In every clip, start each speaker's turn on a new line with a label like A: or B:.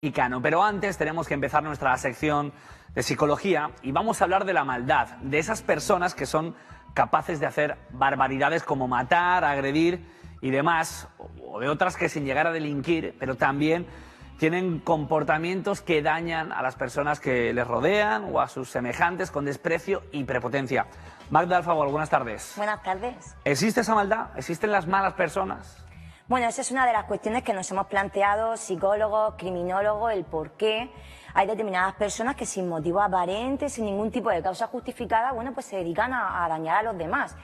A: Mexicano. Pero antes tenemos que empezar nuestra sección de psicología y vamos a hablar de la maldad, de esas personas que son capaces de hacer barbaridades como matar, agredir y demás, o de otras que sin llegar a delinquir, pero también tienen comportamientos que dañan a las personas que les rodean o a sus semejantes con desprecio y prepotencia. Magda Alfagol, buenas tardes.
B: Buenas tardes.
A: ¿Existe esa maldad? ¿Existen las malas personas?
B: Bueno, esa es una de las cuestiones que nos hemos planteado psicólogos, criminólogos, el por qué hay determinadas personas que sin motivo aparente, sin ningún tipo de causa justificada, bueno, pues se dedican a dañar a los demás.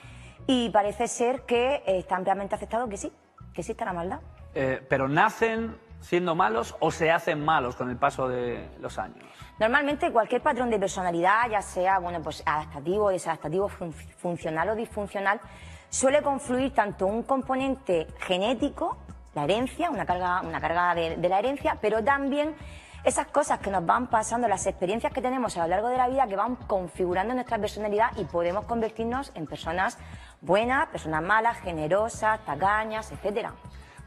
B: Y parece ser que está ampliamente aceptado que sí, que existe la maldad.
A: ¿Pero nacen siendo malos o se hacen malos con el paso de los años?
B: Normalmente cualquier patrón de personalidad, ya sea, bueno, pues adaptativo, desadaptativo, funcional o disfuncional, suele confluir tanto un componente genético, la herencia, una carga de la herencia, pero también esas cosas que nos van pasando, las experiencias que tenemos a lo largo de la vida que van configurando nuestra personalidad y podemos convertirnos en personas buenas, personas malas, generosas, tacañas, etcétera.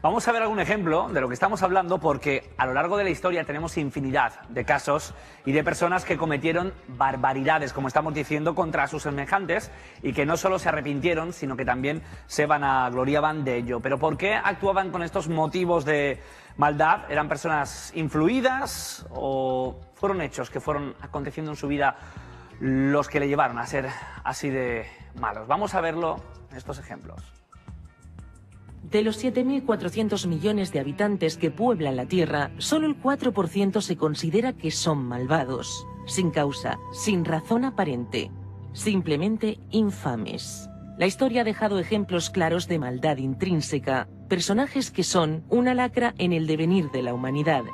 A: Vamos a ver algún ejemplo de lo que estamos hablando porque a lo largo de la historia tenemos infinidad de casos y de personas que cometieron barbaridades, como estamos diciendo, contra sus semejantes y que no solo se arrepintieron, sino que también se vanagloriaban de ello. ¿Pero por qué actuaban con estos motivos de maldad? ¿Eran personas influidas o fueron hechos que fueron aconteciendo en su vida los que le llevaron a ser así de malos? Vamos a verlo en estos ejemplos.
C: De los 7.400 millones de habitantes que pueblan la Tierra, solo el 4% se considera que son malvados, sin causa, sin razón aparente, simplemente infames. La historia ha dejado ejemplos claros de maldad intrínseca, personajes que son una lacra en el devenir de la humanidad,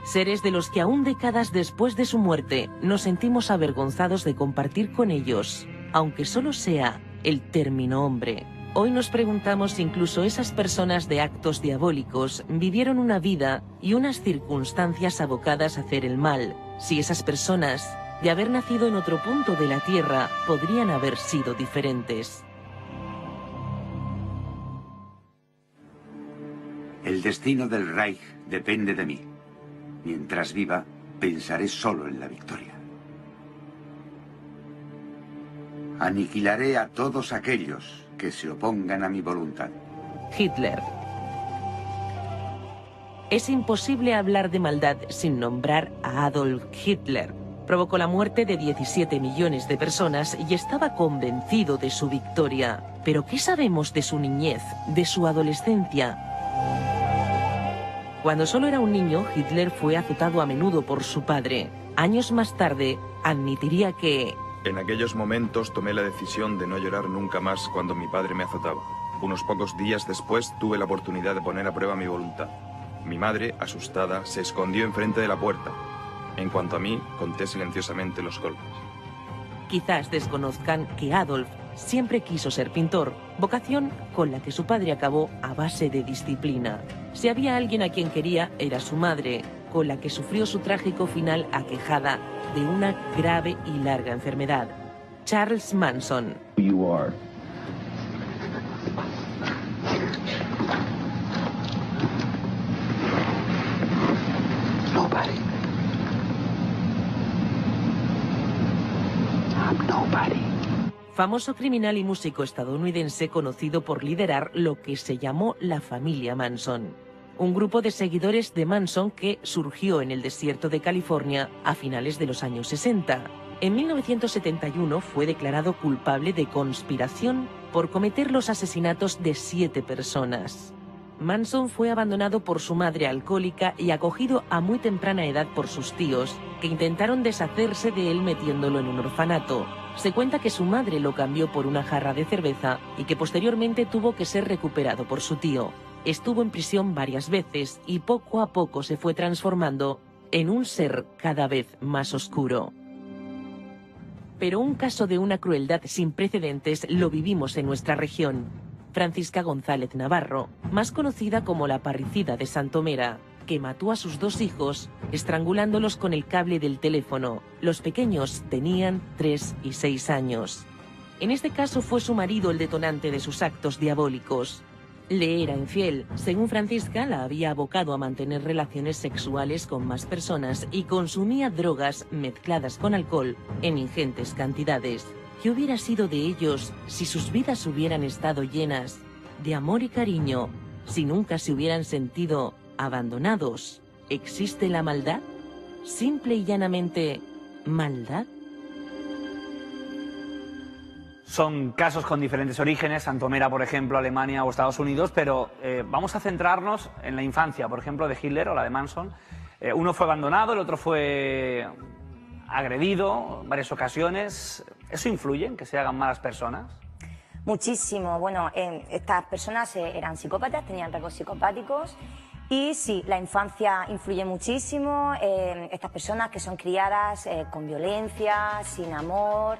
C: seres de los que aún décadas después de su muerte nos sentimos avergonzados de compartir con ellos, aunque solo sea el término hombre. Hoy nos preguntamos si incluso esas personas de actos diabólicos vivieron una vida y unas circunstancias abocadas a hacer el mal, si esas personas, de haber nacido en otro punto de la Tierra, podrían haber sido diferentes.
D: El destino del Reich depende de mí. Mientras viva, pensaré solo en la victoria. Aniquilaré a todos aquellos que se opongan a mi voluntad.
C: Hitler. Es imposible hablar de maldad sin nombrar a Adolf Hitler. Provocó la muerte de 17 millones de personas y estaba convencido de su victoria. Pero ¿qué sabemos de su niñez, de su adolescencia? Cuando solo era un niño, Hitler fue azotado a menudo por su padre. Años más tarde, admitiría que...
E: En aquellos momentos tomé la decisión de no llorar nunca más cuando mi padre me azotaba. Unos pocos días después tuve la oportunidad de poner a prueba mi voluntad. Mi madre, asustada, se escondió enfrente de la puerta. En cuanto a mí, conté silenciosamente los golpes.
C: Quizás desconozcan que Adolf siempre quiso ser pintor, vocación con la que su padre acabó a base de disciplina. Si había alguien a quien quería, era su madre, con la que sufrió su trágico final aquejada de una grave y larga enfermedad. Charles Manson.
F: You are. Nobody. I'm nobody.
C: Famoso criminal y músico estadounidense conocido por liderar lo que se llamó la familia Manson. Un grupo de seguidores de Manson que surgió en el desierto de California a finales de los años 60. En 1971 fue declarado culpable de conspiración por cometer los asesinatos de 7 personas. Manson fue abandonado por su madre alcohólica y acogido a muy temprana edad por sus tíos, que intentaron deshacerse de él metiéndolo en un orfanato. Se cuenta que su madre lo cambió por una jarra de cerveza y que posteriormente tuvo que ser recuperado por su tío. Estuvo en prisión varias veces y poco a poco se fue transformando en un ser cada vez más oscuro. Pero un caso de una crueldad sin precedentes lo vivimos en nuestra región. Francisca González Navarro, más conocida como la parricida de Santomera, que mató a sus 2 hijos estrangulándolos con el cable del teléfono. Los pequeños tenían 3 y 6 años. En este caso fue su marido el detonante de sus actos diabólicos. Le era infiel. Según Francisca, la había abocado a mantener relaciones sexuales con más personas y consumía drogas mezcladas con alcohol en ingentes cantidades. ¿Qué hubiera sido de ellos si sus vidas hubieran estado llenas de amor y cariño, si nunca se hubieran sentido abandonados? ¿Existe la maldad? ¿Simple y llanamente maldad?
A: Son casos con diferentes orígenes, Santomera, por ejemplo, Alemania o Estados Unidos, pero vamos a centrarnos en la infancia, por ejemplo, de Hitler o la de Manson. Uno fue abandonado, el otro fue agredido en varias ocasiones. ¿Eso influye en que se hagan malas personas?
B: Muchísimo. Bueno, estas personas eran psicópatas, tenían rasgos psicopáticos. Y sí, la infancia influye muchísimo. Estas personas que son criadas con violencia, sin amor,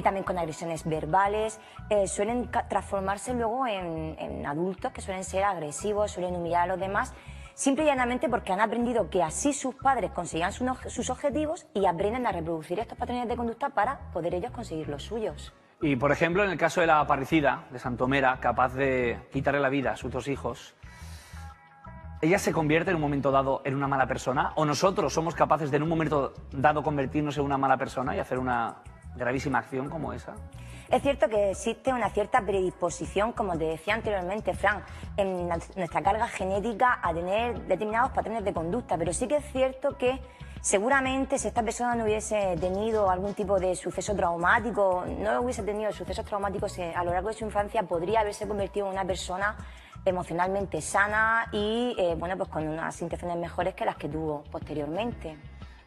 B: también con agresiones verbales, suelen transformarse luego en adultos que suelen ser agresivos, suelen humillar a los demás, simple y llanamente porque han aprendido que así sus padres conseguían sus objetivos y aprenden a reproducir estos patrones de conducta para poder ellos conseguir los suyos.
A: Y, por ejemplo, en el caso de la parricida de Santomera, capaz de quitarle la vida a sus dos hijos, ¿ella se convierte en un momento dado en una mala persona? ¿O nosotros somos capaces de en un momento dado convertirnos en una mala persona y hacer una gravísima acción como esa?
B: Es cierto que existe una cierta predisposición, como te decía anteriormente, Fran, en nuestra carga genética a tener determinados patrones de conducta, pero sí que es cierto que seguramente si esta persona no hubiese tenido algún tipo de suceso traumático, no hubiese tenido sucesos traumáticos a lo largo de su infancia, podría haberse convertido en una persona emocionalmente sana y bueno, pues con unas intenciones mejores que las que tuvo posteriormente.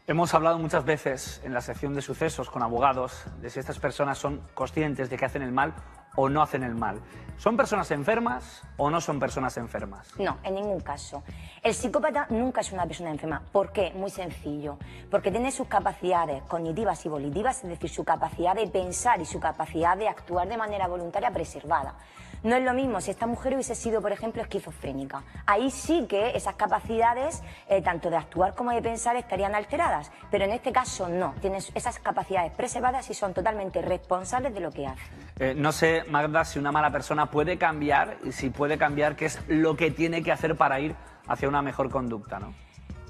A: Hemos hablado muchas veces en la sección de sucesos con abogados de si estas personas son conscientes de que hacen el mal o no hacen el mal. ¿Son personas enfermas o no son personas enfermas?
B: No, en ningún caso. El psicópata nunca es una persona enferma. ¿Por qué? Muy sencillo. Porque tiene sus capacidades cognitivas y volitivas, es decir, su capacidad de pensar y su capacidad de actuar de manera voluntaria preservada. No es lo mismo si esta mujer hubiese sido, por ejemplo, esquizofrénica. Ahí sí que esas capacidades, tanto de actuar como de pensar, estarían alteradas. Pero en este caso no. Tienen esas capacidades preservadas y son totalmente responsables de lo que hacen.
A: No sé, Magda, si una mala persona puede cambiar y si puede cambiar, ¿qué es lo que tiene que hacer para ir hacia una mejor conducta, ¿no?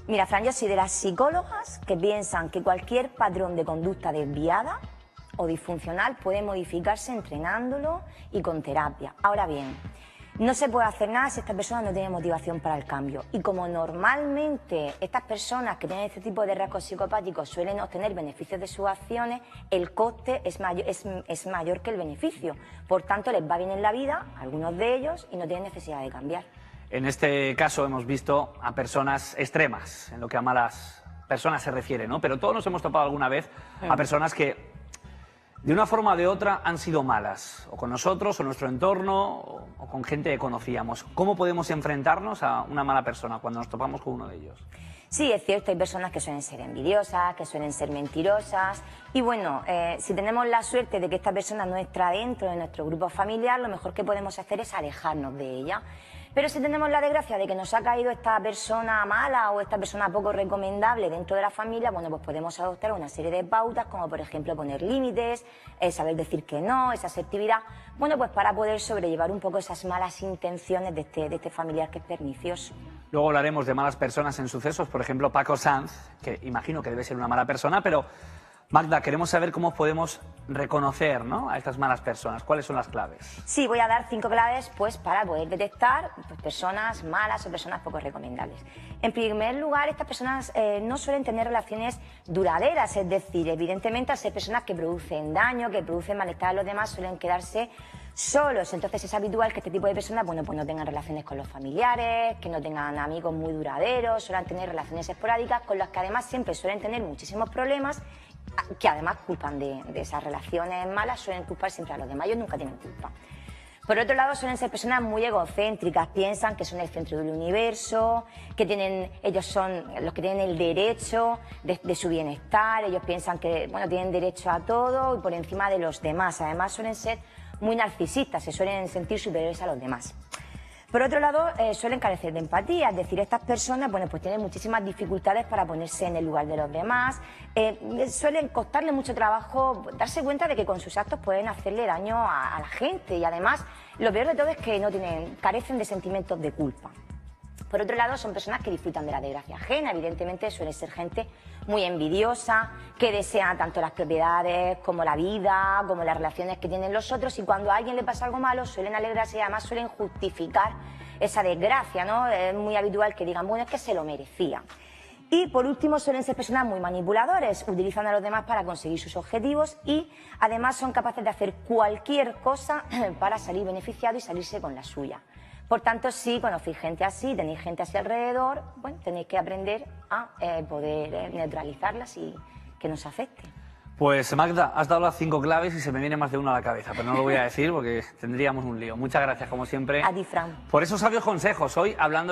B: Mira, Fran, yo soy de las psicólogas que piensan que cualquier patrón de conducta desviada o disfuncional puede modificarse entrenándolo y con terapia. Ahora bien, no se puede hacer nada si esta persona no tiene motivación para el cambio. Y como normalmente estas personas que tienen este tipo de rasgos psicopáticos suelen obtener beneficios de sus acciones, el coste es mayor que el beneficio. Por tanto, les va bien en la vida, a algunos de ellos, y no tienen necesidad de cambiar.
A: En este caso hemos visto a personas extremas, en lo que a malas personas se refiere, ¿no? Pero todos nos hemos topado alguna vez a personas que de una forma o de otra han sido malas, o con nosotros, o nuestro entorno, o con gente que conocíamos. ¿Cómo podemos enfrentarnos a una mala persona cuando nos topamos con uno de ellos?
B: Sí, es cierto, hay personas que suelen ser envidiosas, que suelen ser mentirosas. Y bueno, si tenemos la suerte de que esta persona no está dentro de nuestro grupo familiar, lo mejor que podemos hacer es alejarnos de ella. Pero si tenemos la desgracia de que nos ha caído esta persona mala o esta persona poco recomendable dentro de la familia, bueno, pues podemos adoptar una serie de pautas, como por ejemplo poner límites, saber decir que no, esa asertividad, bueno, pues para poder sobrellevar un poco esas malas intenciones de este familiar que es pernicioso.
A: Luego hablaremos de malas personas en sucesos, por ejemplo Paco Sanz, que imagino que debe ser una mala persona, pero Magda, queremos saber cómo podemos reconocer, ¿no?, a estas malas personas. ¿Cuáles son las claves?
B: Sí, voy a dar 5 claves pues, para poder detectar personas malas o personas poco recomendables. En primer lugar, estas personas no suelen tener relaciones duraderas, es decir, evidentemente al ser personas que producen daño, que producen malestar a los demás, suelen quedarse solos. Entonces es habitual que este tipo de personas, bueno, pues no tengan relaciones con los familiares, que no tengan amigos muy duraderos, suelen tener relaciones esporádicas con las que además siempre suelen tener muchísimos problemas, que además culpan de esas relaciones malas, suelen culpar siempre a los demás, ellos nunca tienen culpa. Por otro lado, suelen ser personas muy egocéntricas, piensan que son el centro del universo, que ellos son los que tienen el derecho de su bienestar, ellos piensan que, bueno, tienen derecho a todo y por encima de los demás. Además, suelen ser muy narcisistas, se suelen sentir superiores a los demás. Por otro lado, suelen carecer de empatía, es decir, estas personas bueno, pues tienen muchísimas dificultades para ponerse en el lugar de los demás, suelen costarle mucho trabajo darse cuenta de que con sus actos pueden hacerle daño a la gente y además lo peor de todo es que carecen de sentimientos de culpa. Por otro lado, son personas que disfrutan de la desgracia ajena, evidentemente suele ser gente muy envidiosa, que desea tanto las propiedades como la vida, como las relaciones que tienen los otros y cuando a alguien le pasa algo malo suelen alegrarse y además suelen justificar esa desgracia, ¿no? Es muy habitual que digan, bueno, es que se lo merecía. Y por último suelen ser personas muy manipuladores, utilizan a los demás para conseguir sus objetivos y además son capaces de hacer cualquier cosa para salir beneficiado y salirse con la suya. Por tanto, si conocéis gente así, tenéis gente así alrededor, bueno, tenéis que aprender a poder neutralizarlas y que no se afecte.
A: Pues Magda, has dado las 5 claves y se me viene más de una a la cabeza, pero no lo voy a decir porque tendríamos un lío. Muchas gracias, como siempre,
B: A ti, Fran.
A: por esos sabios consejos. Hoy hablando